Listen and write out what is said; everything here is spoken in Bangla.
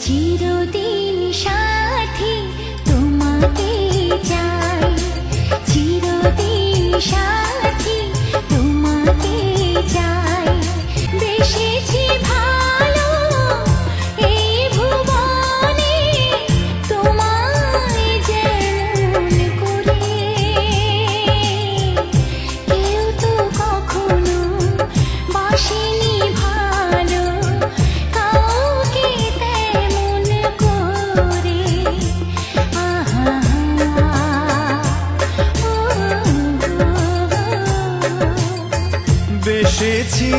চিরদিন সাথী তোমাকে চাই, চিরদিন সাথী তোমাকে চাই। বেসেছি ভালো এই ভুবনে, তোমায় যেমন করে কেউ তো কখনো বাসেনি ভালো কাউকে তেমন করে। আহা বেসেছি